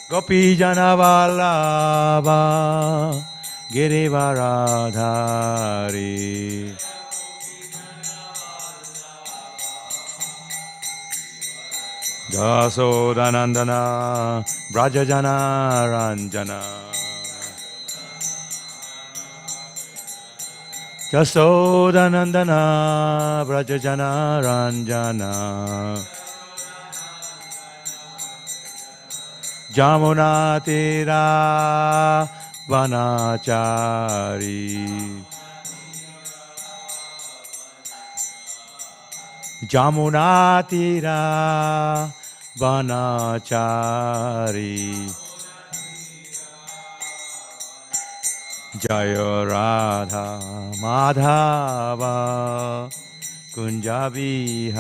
Gopi Jana Vallabha Girivaradhari Dasodanandana Brajajana Ranjana Dasodanandana Brajajana Ranjana Jamuna Tira Vanachari Jamuna Tira Vanachari Jaya Radha Madhava Kunja Vihari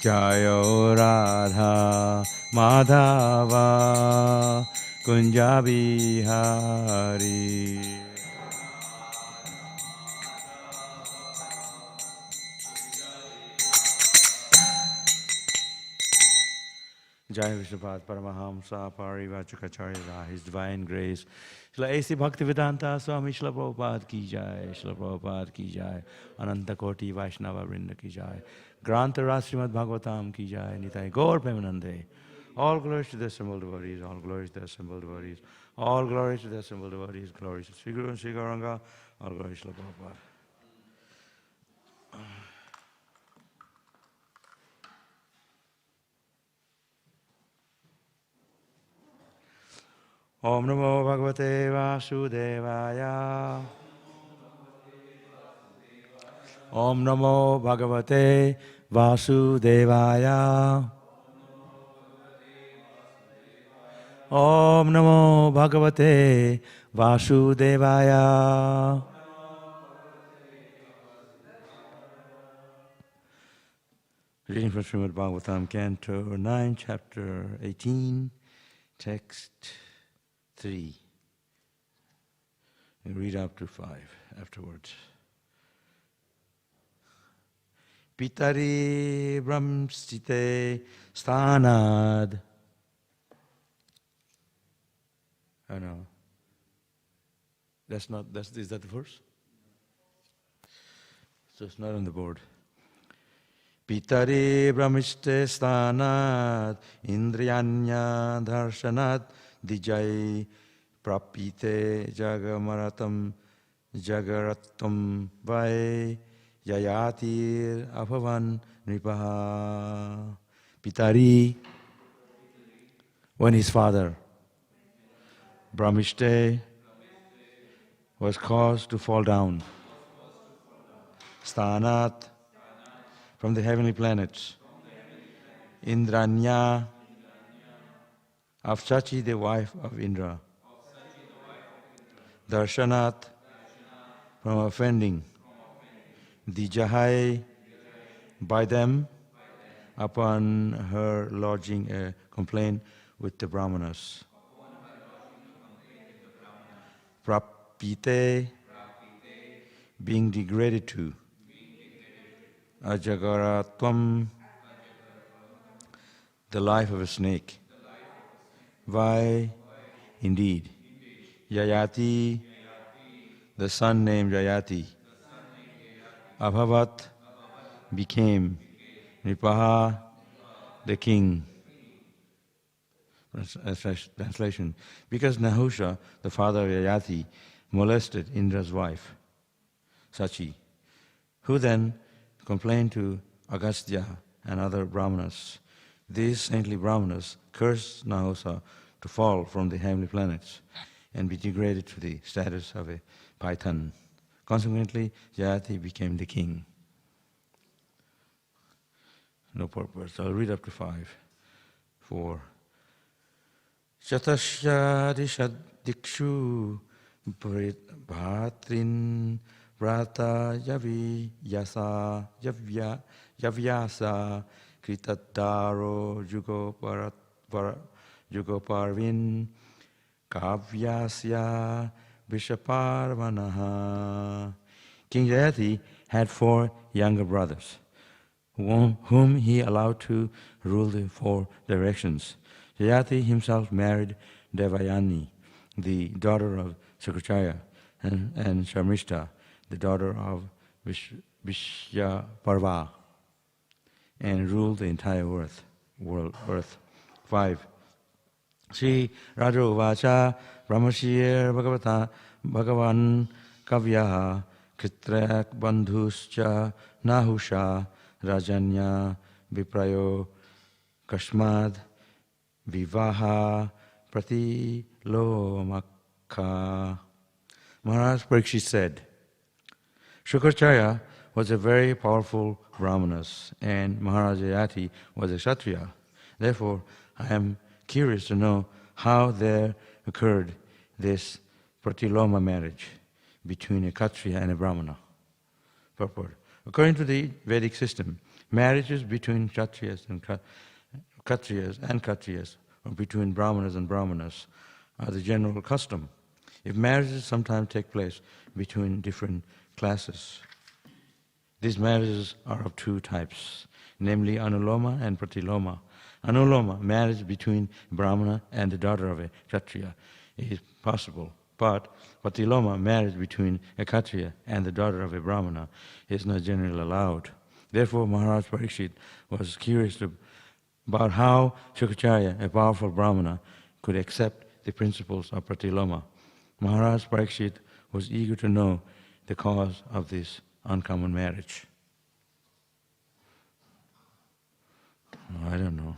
Jaya Radha Madhava Kunja Vihari Jai Vishnupada Paramahamsa Parivachakacharya, His Divine Grace. Shila A.C. Bhaktivedanta Swami Shila Prabhupada ki jai, Shila Prabhupada ki jai, Ananta Koti Vaishnava Vrinda ki jai, Grantara Śrīmad Bhāgavatam ki jai, Nitai Gaur Premanande. All glories to the assembled devotees, all glories to the assembled devotees, all glories to the assembled devotees, glories to Sri Guru and Sri Gauranga, all glories to Shila Prabhupada. Om Namo Bhagavate Vasudevaya. Om Namo Bhagavate Vasudevaya. Om Namo Bhagavate Vasudevaya. Reading from Śrīmad Bhāgavatam, Canto 9, Chapter 18, Text 3. And read up to 5 afterwards. Pitari Brahmsite Sthanad. Oh no. Is that the verse? So it's not on the board. Pitari Brahmiste Sthanad Indriyanya Darshanad Dijai Prapite Jagamaratam Jagaratam Vai Yayatir Abhavan Nipaha. Pitari, when his father Brahmiste was caused to fall down. Sthanat, from the heavenly planets. Indranya, of Sachi, the wife of Indra. Darshanat, from offending. Dijahai, by them, upon her lodging a complaint with the Brahmanas. Prapite, being degraded to. Ajagaratvam, the life of a snake. Vai, indeed. Yayati, the son named Yayati. Abhavat, became. Nipaha, the king. Translation. Because Nahusha, the father of Yayati, molested Indra's wife, Sachi, who then complained to Agastya and other Brahmanas. These saintly Brahmanas cursed Nahusha to fall from the heavenly planets and be degraded to the status of a python. Consequently, Yayati became the king. No purpose. I'll read up to 5. 4. Chatasya dikshu bhatrin vrata yavi yasa yavyasa kritadaro jugo Jugoparvin Kavyasya Vishaparvanaha. King Jayati had 4 younger brothers, whom he allowed to rule the 4 directions. Jayati himself married Devayani, the daughter of ISKCON, and Sharmishta, the daughter of Vishyaparva, and ruled the entire earth. 5. Sri Raja Uvacha Brahmashir Bhagavan Kavyaha Kitrak Bandhuscha Nahusha Rajanya Viprayo Kashmad Vivaha Prati Lomakha. Maharaj Parikshit said, Śrīmad was a very powerful Brahmana and Maharaj Jayati was a Kshatriya. Therefore, I am curious to know how there occurred this Pratiloma marriage between a Kshatriya and a Brahmana. Purport. According to the Vedic system, marriages between Kshatriyas and Kshatriyas, or between Brahmanas and Brahmanas, are the general custom. If marriages sometimes take place between different classes, these marriages are of 2 types, namely Anuloma and Pratiloma. Anuloma, marriage between Brahmana and the daughter of a Kshatriya, is possible. But Pratiloma, marriage between a Kshatriya and the daughter of a Brahmana, is not generally allowed. Therefore, Maharaj Parikshit was curious about how Śrīmad, a powerful Brahmana, could accept the principles of Pratiloma. Maharaj Parikshit was eager to know the cause of this uncommon marriage. I don't know.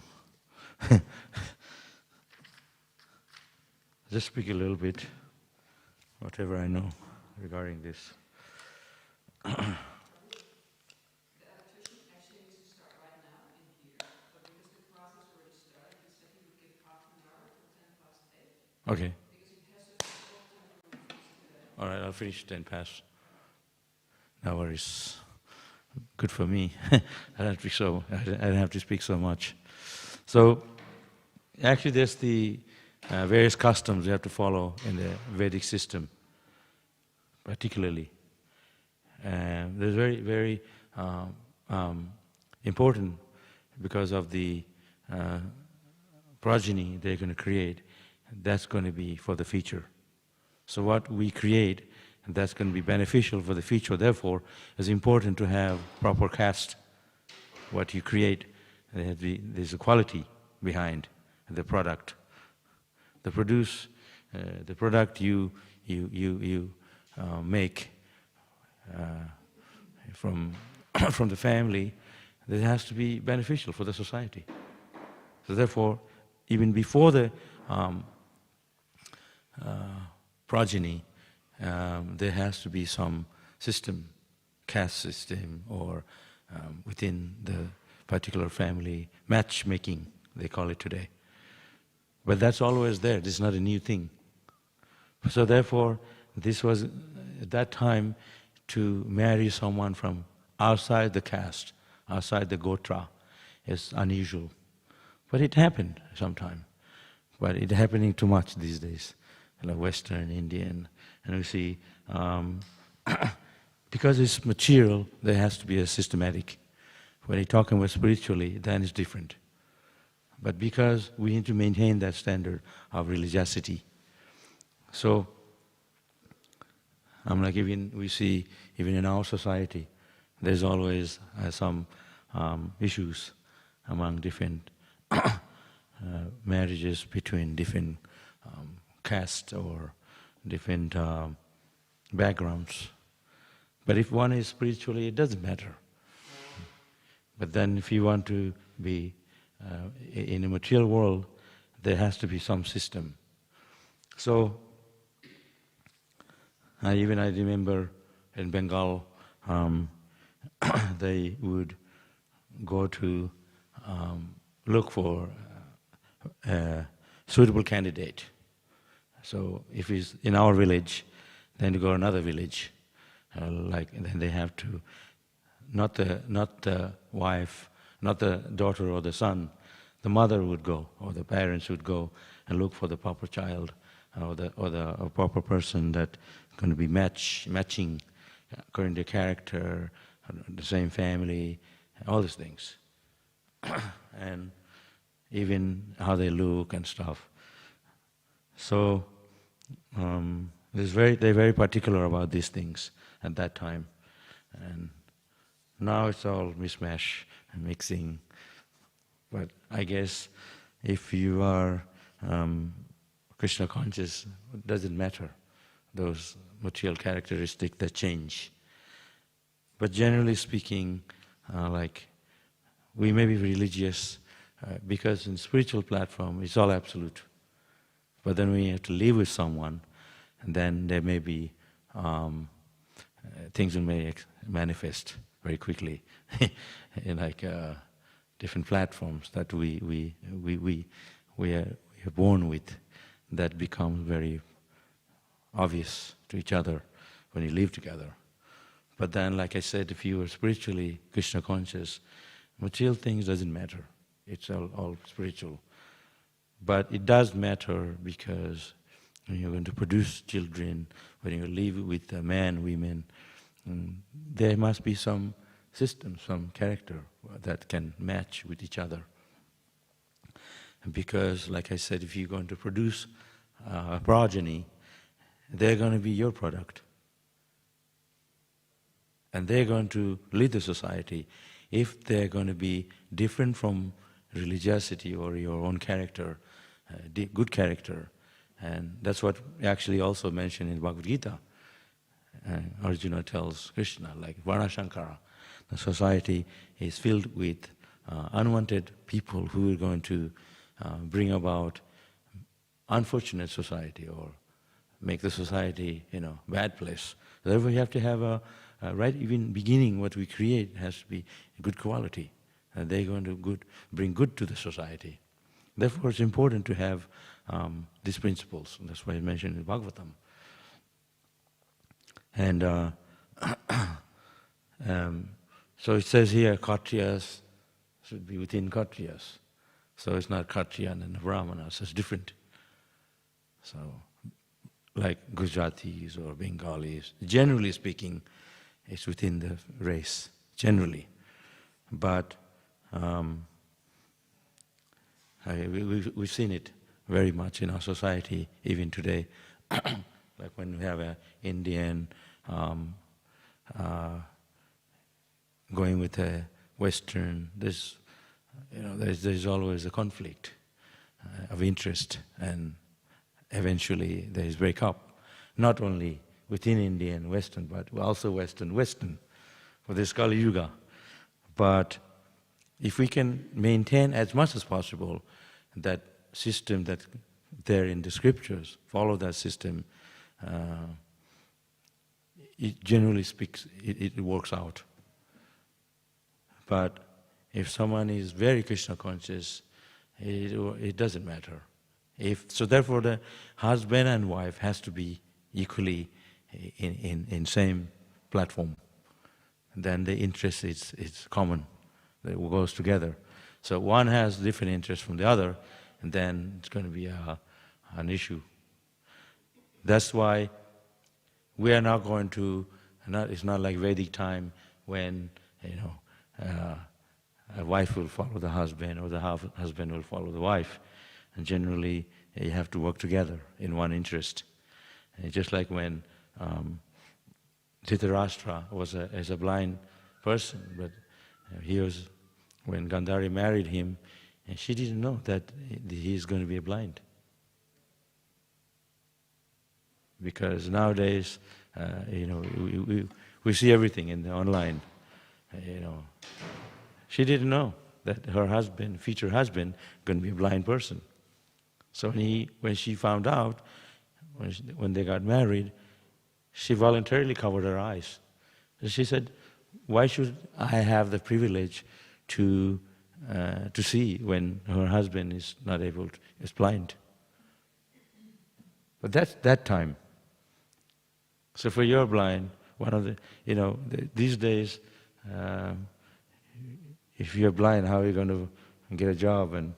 Just speak a little bit, whatever I know regarding this. The electrician actually needs to start right now in here, but because the class has already started, he said he would give half an hour till 8:10. Okay. Because he has to full time today. All right, I'll finish 10 past. No worries. Good for me. I don't have to speak so much. So, actually, there's the various customs you have to follow in the Vedic system, particularly. There's very, very important because of the progeny they're going to create. That's going to be for the future. So what we create, that's going to be beneficial for the future. Therefore, it's important to have proper caste. What you create, there's a quality behind the product. The product you make from the family, that has to be beneficial for the society. So therefore, even before the progeny, there has to be some system, caste system, or within the particular family, matchmaking, they call it today. But that's always there, this is not a new thing. So therefore, this was, at that time, to marry someone from outside the caste, outside the gotra, is unusual. But it happened sometime. But it's happening too much these days, like Western, Indian, and we see, because it's material, there has to be a systematic. When you're talking about spiritually, then it's different. But because we need to maintain that standard of religiosity. So, we see, even in our society, there's always some issues among different marriages between different castes or different backgrounds. But if one is spiritually, it doesn't matter. But then if you want to be in a material world, there has to be some system. So, I remember in Bengal, they would go to look for a suitable candidate. So if it's in our village, then you go to another village. Then they have to, not the wife, not the daughter or the son, the mother would go, or the parents would go and look for the proper child, or the proper person that going to be matching according to character, the same family, all these things, and even how they look and stuff. So they're very particular about these things at that time, and now it's all mishmash and mixing. But I guess if you are Krishna conscious, it doesn't matter, those material characteristics that change. But generally speaking, like we may be religious because in spiritual platform it's all absolute. But then we have to live with someone, and then there may be things that may manifest very quickly in like different platforms that we are born with, that becomes very obvious to each other when you live together. But then, like I said, if you are spiritually Krishna conscious, material things doesn't matter. It's all spiritual. But it does matter because when you're going to produce children, when you live with men, women, there must be some system, some character that can match with each other. Because, like I said, if you're going to produce a progeny, they're going to be your product. And they're going to lead the society. If they're going to be different from religiosity or your own character, good character, and that's what actually also mentioned in Bhagavad Gita. Arjuna tells Krishna, like Varnashankara, the society is filled with unwanted people who are going to bring about unfortunate society or make the society, bad place. Therefore, you have to have a right even beginning. What we create has to be good quality, and they're going to bring good to the society. Therefore, it's important to have these principles. And that's why I mentioned in Bhagavatam. And so it says here, Kshatriyas should be within Kshatriyas. So it's not Kshatriya and Brahmanas, it's different. So, like Gujaratis or Bengalis, generally speaking, it's within the race, generally. But we've seen it very much in our society, even today. Like when we have an Indian going with a Western, there's always a conflict of interest, and eventually there is breakup. Not only within India and Western, but also Western for this Kali Yuga. But if we can maintain as much as possible that system that there in the scriptures, follow that system, it generally speaks, it works out. But if someone is very Krishna conscious, it doesn't matter. So therefore the husband and wife has to be equally in same platform. Then the interest is common, it goes together. So one has different interest from the other, and then it's going to be an issue. That's why we are not going to, it's not like Vedic time when, a wife will follow the husband or the husband will follow the wife. And generally, you have to work together in one interest. And just like when Dhritarashtra was a blind person, but when Gandhari married him, and she didn't know that he is going to be blind. Because nowadays, we see everything in the online. She didn't know that her husband, future husband, going to be a blind person. So when she found out, when they got married, she voluntarily covered her eyes. She said, "Why should I have the privilege to see when her husband is not able to, is blind?" But that's that time. So for you're blind, one of these days, if you're blind, how are you going to get a job and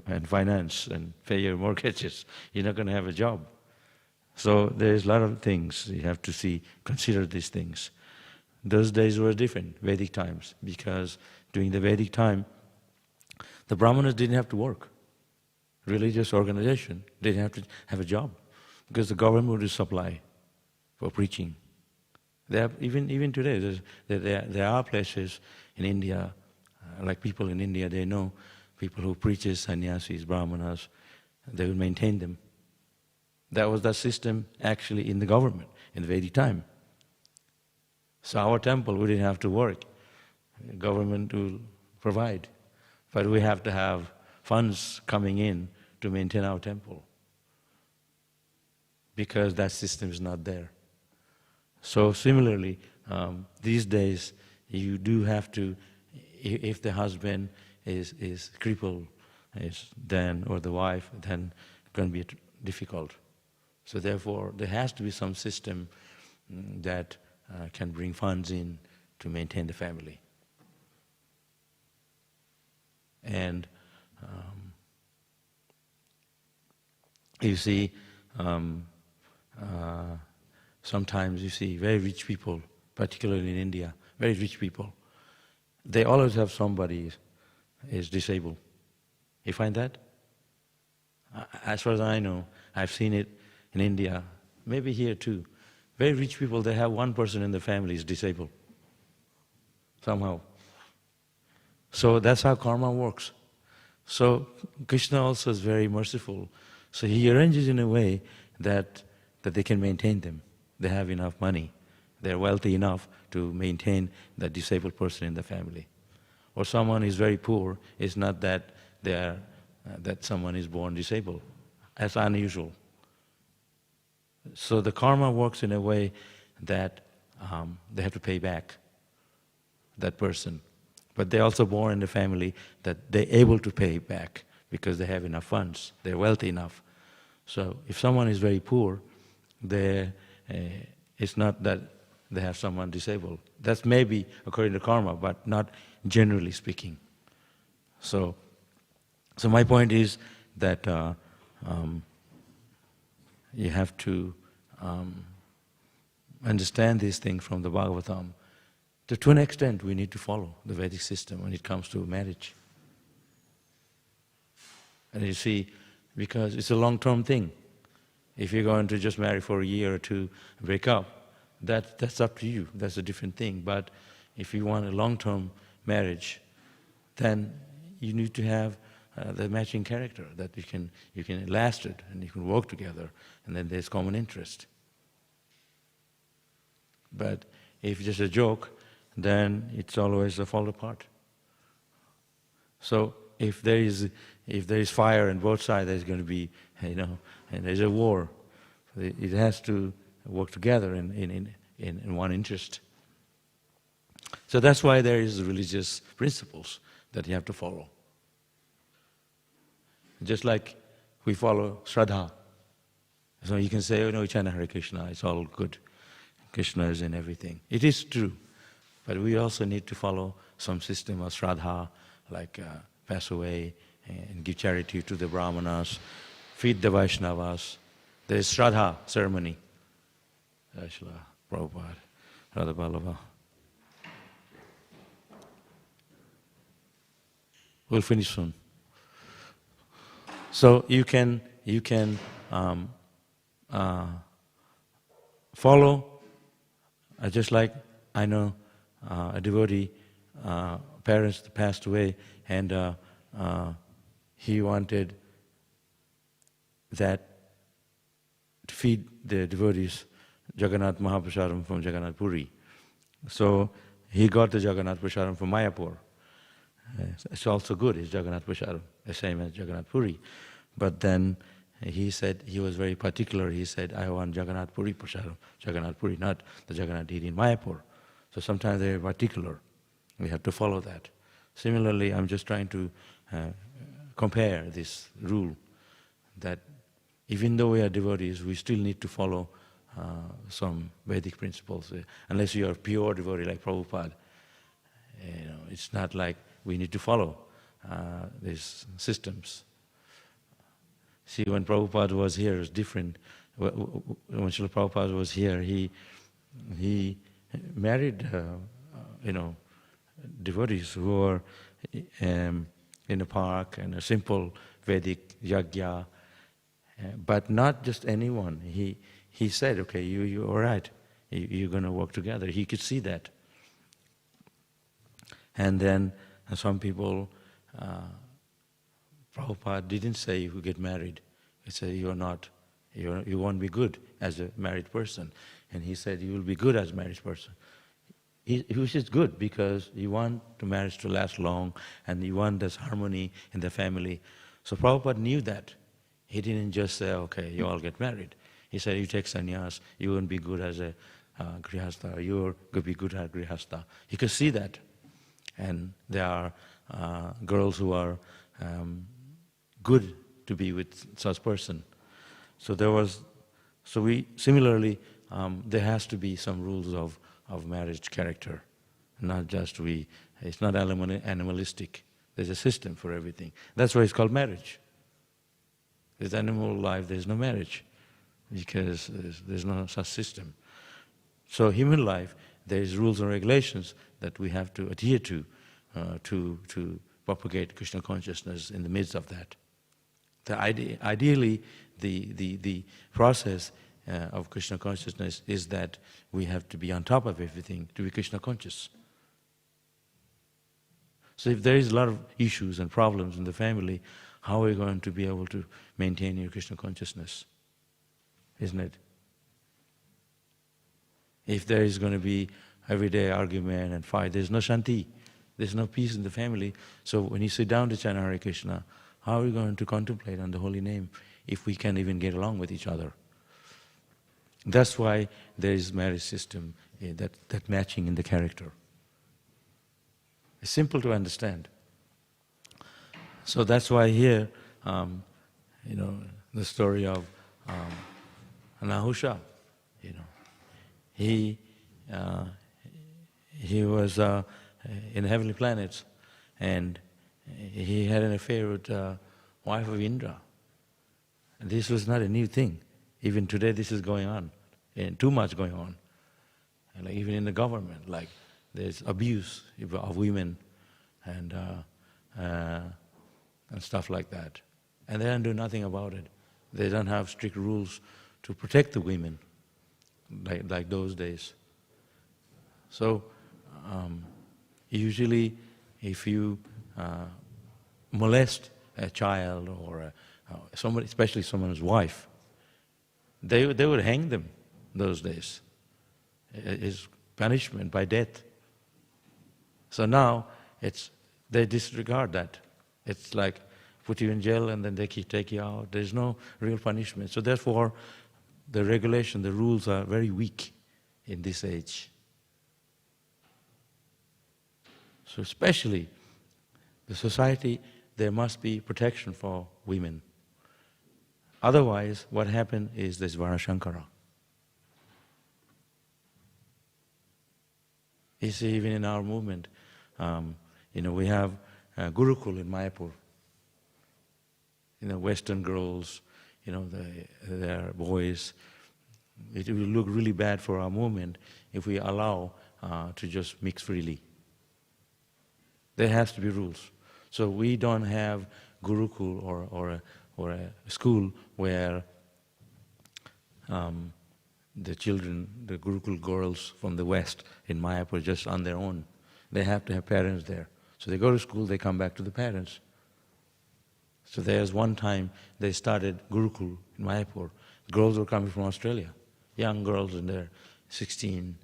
and finance and pay your mortgages. You're not going to have a job. So there's a lot of things you have to consider these things. Those days were different, Vedic times, because during the Vedic time, the Brahmanas didn't have to work. Religious organization didn't have to have a job, because the government would supply for preaching. Even today, there are places in India, like people in India, they know people who preaches, sannyasis, brahmanas, they will maintain them. That was the system actually in the government in the Vedic time. So our temple, we didn't have to work. The government will provide. But we have to have funds coming in to maintain our temple, because that system is not there. So similarly, these days, you do have to, if the husband is crippled, or the wife, then it's going to be difficult. So therefore, there has to be some system that can bring funds in to maintain the family. And you see, sometimes you see very rich people, particularly in India, very rich people, they always have somebody is disabled. You find that? As far as I know, I've seen it in India, maybe here too. Very rich people, they have one person in the family is disabled, somehow. So that's how karma works. So Krishna also is very merciful. So he arranges in a way that they can maintain them. They have enough money. They're wealthy enough to maintain that disabled person in the family. Or someone is very poor, it's not that that someone is born disabled. That's unusual. So the karma works in a way that they have to pay back that person. But they're also born in a family that they're able to pay back because they have enough funds, they're wealthy enough. So if someone is very poor, it's not that they have someone disabled. That's maybe according to karma, but not generally speaking. So my point is that you have to understand these things from the Bhagavatam. To an extent, we need to follow the Vedic system when it comes to marriage. And you see, because it's a long-term thing. If you're going to just marry for a year or two, break up, that's up to you. That's a different thing. But if you want a long-term marriage, then you need to have the matching character, that you can last it and you can work together, and then there's common interest. But if it's just a joke, then it's always a fall apart. So if there is fire on both sides, there's going to be, and there's a war. It has to work together in one interest. So that's why there is religious principles that you have to follow. Just like we follow Shraddha. So you can say, oh no, we chant Hare Krishna, it's all good. Krishna is in everything. It is true. But we also need to follow some system of Shraddha, like pass away and give charity to the Brahmanas, feed the Vaishnavas. There is Shraddha ceremony. Shila Prabhupada, Radha Ballabha. We'll finish soon. So you can follow, just like I know a devotee, parents passed away, and he wanted that to feed the devotees Jagannath Mahaprasadam from Jagannath Puri. So he got the Jagannath Prasadam from Mayapur. It's also good, it's Jagannath Prasadam, the same as Jagannath Puri. But then he said, he was very particular, he said, I want Jagannath Puri Prasadam, Jagannath Puri, not the Jagannath deity in Mayapur. So sometimes they're particular, we have to follow that. Similarly, I'm just trying to compare this rule, that even though we are devotees, we still need to follow some Vedic principles. Unless you are a pure devotee like Prabhupada, it's not like we need to follow these systems. See, when Prabhupada was here, it was different. When Srila Prabhupada was here, he married, devotees who were in a park and a simple Vedic yajna, but not just anyone. He said, okay, you're all right, you're going to work together. He could see that. And then some people, Prabhupada didn't say you get married. He said you won't be good as a married person. And he said you will be good as a married person. Which is good because you want the marriage to last long and you want this harmony in the family. So Prabhupada knew that. He didn't just say, okay, you all get married. He said, you take sannyas, you won't be good as a grihastha, you're going to be good at grihastha. He could see that. And there are girls who are good to be with such person. Similarly, there has to be some rules of marriage character, not just it's not animalistic. There's a system for everything. That's why it's called marriage. With animal life, there's no marriage because there's no such system. So human life, there's rules and regulations that we have to adhere to propagate Krishna consciousness in the midst of that. Ideally, the process of Krishna consciousness is that we have to be on top of everything to be Krishna conscious. So if there is a lot of issues and problems in the family, how are we going to be able to maintain your Krishna consciousness? Isn't it? If there is going to be everyday argument and fight, there's no shanti, there's no peace in the family. So when you sit down to chant Hare Krishna, how are we going to contemplate on the holy name if we can't even get along with each other? That's why there is marriage system, that matching in the character. It's simple to understand. So that's why here, the story of Anahusha, he was in heavenly planets, and he had an affair with wife of Indra. And this was not a new thing. Even today, this is going on, and too much going on. And even in the government, there's abuse of women and stuff like that. And they don't do nothing about it. They don't have strict rules to protect the women like those days. So usually if you molest a child or somebody, especially someone's wife, they would hang them those days. It's punishment by death. So now they disregard that. It's like put you in jail and then they take you out. There's no real punishment. So therefore, the regulation, the rules are very weak in this age. So especially the society, there must be protection for women. Otherwise, what happened is this Varashankara. You see, even in our movement, we have Gurukul in Mayapur. Western girls, their boys. It will look really bad for our movement if we allow to just mix freely. There has to be rules. So we don't have Gurukul or a school where the children, the Gurukul girls from the West in Mayapur, just on their own. They have to have parents there. So they go to school, they come back to the parents. So there's one time they started Gurukul in Mayapur. Girls were coming from Australia, young girls in their 16,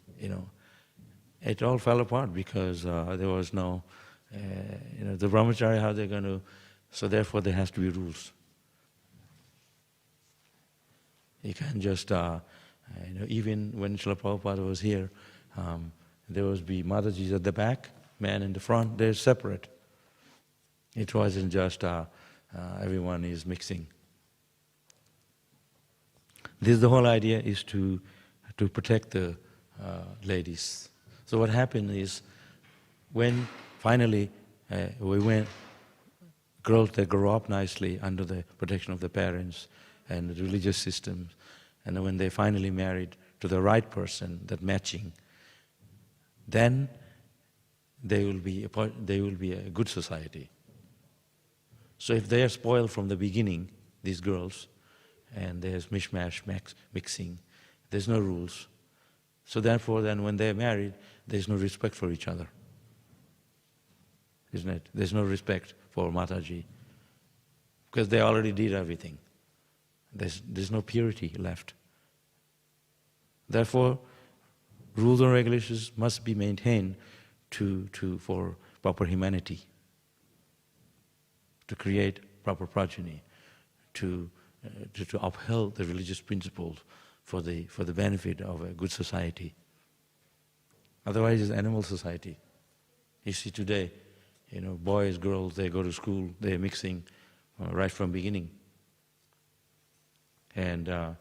It all fell apart because there was no, the brahmachari, how they're going to, so therefore there has to be rules. You can't just, even when Srila Prabhupada was here, there was be Mataji's at the back, man in the front, they're separate. It wasn't just everyone is mixing. The whole idea is to protect the ladies. So what happened is, when finally girls girls, they grow up nicely under the protection of the parents and the religious systems. And then when they finally married to the right person, that matching, then they will be a good society. So if they are spoiled from the beginning, these girls, and there's mishmash, mixing, there's no rules. So therefore, then when they're married, there's no respect for each other. Isn't it? There's no respect for Mataji, because they already did everything. There's no purity left. Therefore, rules and regulations must be maintained for proper humanity, to create proper progeny, to uphold the religious principles for the benefit of a good society. Otherwise, it's animal society. You see today, boys, girls, they go to school, they're mixing right from beginning. And,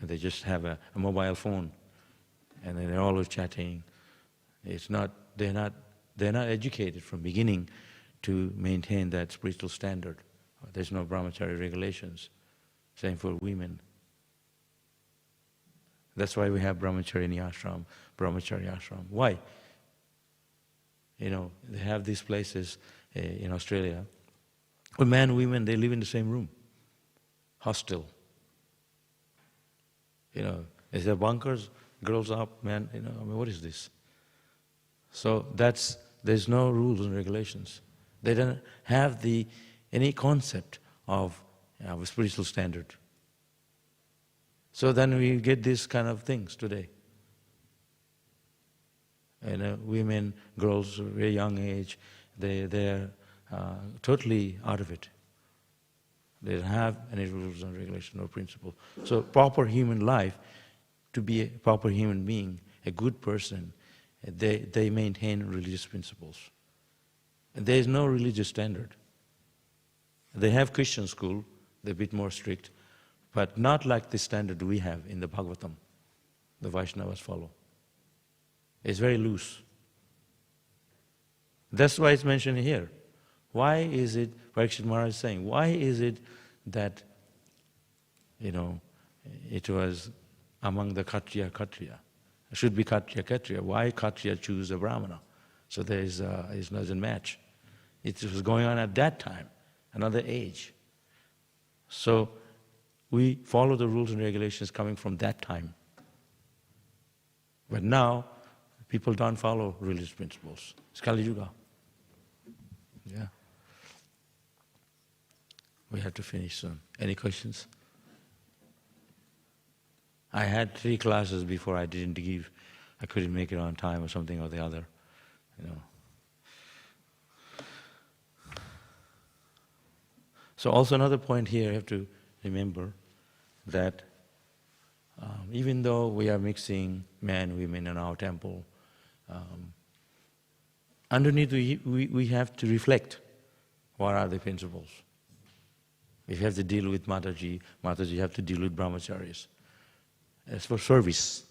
they just have a mobile phone, and then they're always chatting. They're not educated from beginning to maintain that spiritual standard. There's no brahmacharya regulations. Same for women. That's why we have brahmacharya ashram, brahmacharya ashram. Why? They have these places in Australia where men and women, they live in the same room. Hostel. Is there bunkers, girls up, men, what is this? So there's no rules and regulations. They don't have any concept of a spiritual standard. So then we get these kind of things today. Women, girls, very young age, they're totally out of it. They don't have any rules and regulations or principles. So proper human life, to be a proper human being, a good person, they maintain religious principles. And there is no religious standard. They have Christian school, they're a bit more strict, but not like the standard we have in the Bhagavatam, the Vaishnavas follow. It's very loose. That's why it's mentioned here. Why is it, Parikshit Maharaj is saying, why is it that, it was among the Kshatriya. It should be Kshatriya. Why Kshatriya choose a Brahmana? So it doesn't match. It was going on at that time, another age. So we follow the rules and regulations coming from that time. But now, people don't follow religious principles. It's Kali Yuga. Yeah. We have to finish soon. Any questions? I had 3 classes before I didn't give. I couldn't make it on time or something or the other. So also another point here, you have to remember that even though we are mixing men, women in our temple, underneath we have to reflect what are the principles. If you have to deal with Mataji, you have to deal with brahmacharis. As for service,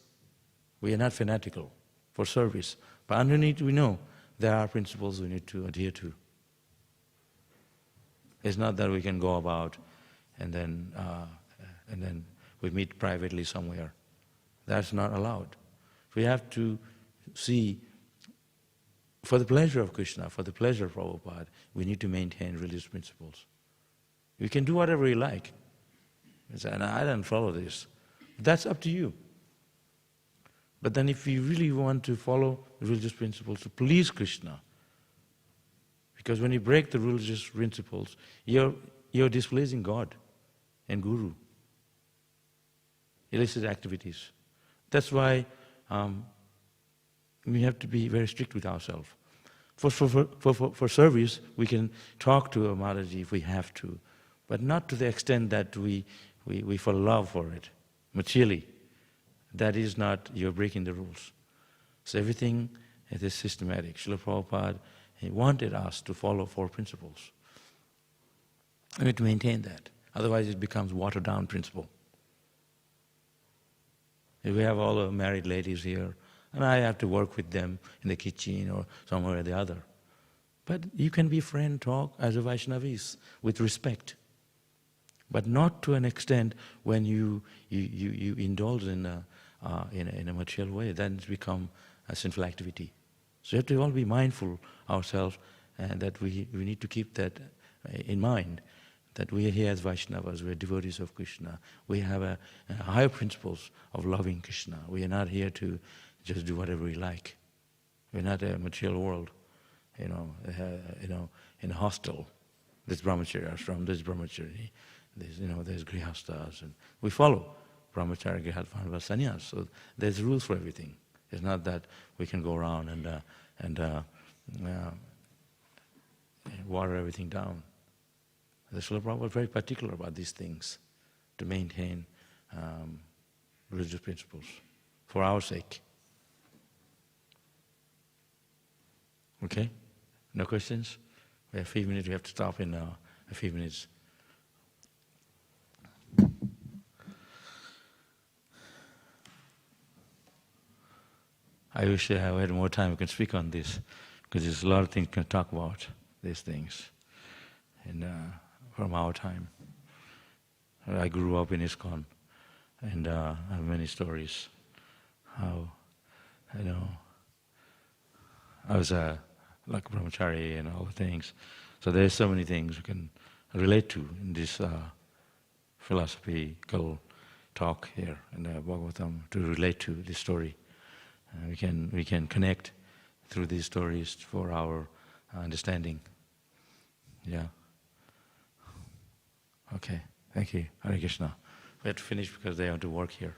we are not fanatical for service. But underneath we know there are principles we need to adhere to. It's not that we can go about and then we meet privately somewhere. That's not allowed. We have to see, for the pleasure of Krishna, for the pleasure of Prabhupada, we need to maintain religious principles. You can do whatever you like. You say, I don't follow this. That's up to you. But then if you really want to follow religious principles to please Krishna, because when you break the religious principles, you're displeasing God and Guru. Illicit activities. That's why we have to be very strict with ourselves. For service, we can talk to a Mataji if we have to, but not to the extent that we fall love for it, materially. That is not, you're breaking the rules. So everything is systematic. Srila Prabhupada, he wanted us to follow 4 principles. We need to maintain that. Otherwise it becomes watered down principle. If we have all the married ladies here, and I have to work with them in the kitchen or somewhere or the other. But you can be friend, talk as a Vaishnavis with respect, but not to an extent when you indulge in a material way. Then it's become a sinful activity. So you have to all be mindful ourselves, and that we need to keep that in mind, that we are here as Vaishnavas, we are devotees of Krishna. We have a higher principles of loving Krishna. We are not here to just do whatever we like. We're not a material world, in a hostel. There's brahmacharya ashram, there's brahmachari, there's grihastas, and we follow brahmacharya, grihastha, sannyas. So there's rules for everything. It's not that we can go around and water everything down. The Srila Prabhupada was very particular about these things, to maintain religious principles for our sake. Okay? No questions? We have a few minutes, we have to stop in a few minutes. I wish I had more time we can speak on this, because there's a lot of things we can talk about, these things, and from our time. I grew up in ISKCON, and I have many stories. How, I was like brahmachari and all the things. So there's so many things we can relate to in this philosophical talk here in the Bhagavatam, to relate to this story. We can connect through these stories for our understanding. Yeah. Okay. Thank you. Hare Krishna. We have to finish because they have to work here.